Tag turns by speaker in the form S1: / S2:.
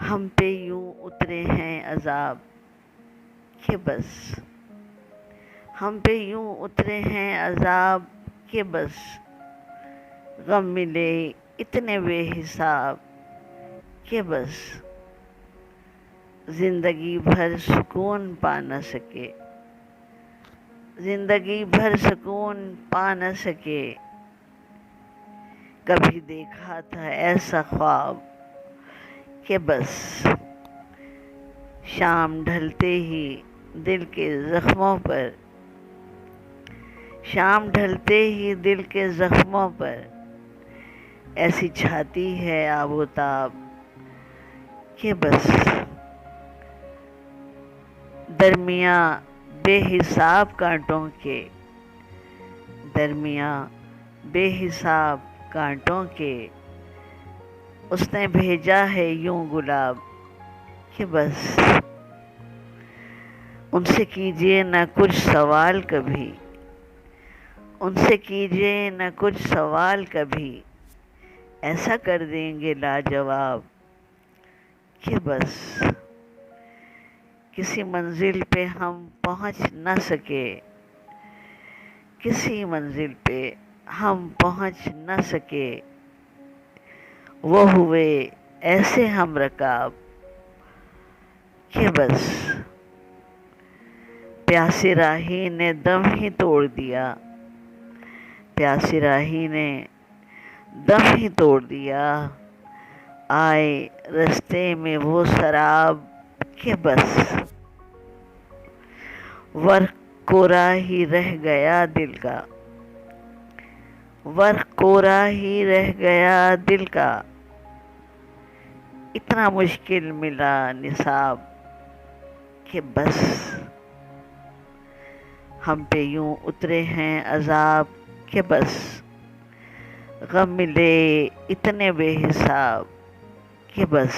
S1: ہم پہ یوں اترے ہیں عذاب کہ بس، ہم پہ یوں اترے ہیں عذاب کہ بس، غم ملے اتنے بے حساب کہ بس، زندگی بھر سکون پا نہ سکے، زندگی بھر سکون پا نہ سکے، کبھی دیکھا تھا ایسا خواب کہ بس، شام ڈھلتے ہی دل کے زخموں پر، شام ڈھلتے ہی دل کے زخموں پر ایسی چھاتی ہے آب و تاب کہ بس، درمیاں بے حساب کانٹوں کے، درمیاں بے حساب کانٹوں کے اس نے بھیجا ہے یوں گلاب کہ بس، ان سے کیجیے نہ کچھ سوال کبھی، ان سے کیجیے نہ کچھ سوال کبھی، ایسا کر دیں گے لاجواب کہ بس، کسی منزل پہ ہم پہنچ نہ سکے، کسی منزل پہ ہم پہنچ نہ سکے، وہ ہوئے ایسے ہم رکاب کہ بس، پیاسی راہی نے دم ہی توڑ دیا، پیاسی راہی نے دم ہی توڑ دیا، آئے رستے میں وہ سراب کہ بس، ورق کورا ہی رہ گیا دل کا، ورق کورا ہی رہ گیا دل کا، اتنا مشکل ملا نصاب کہ بس، ہم پہ یوں اترے ہیں عذاب کہ بس، غم ملے اتنے بے حساب کہ بس۔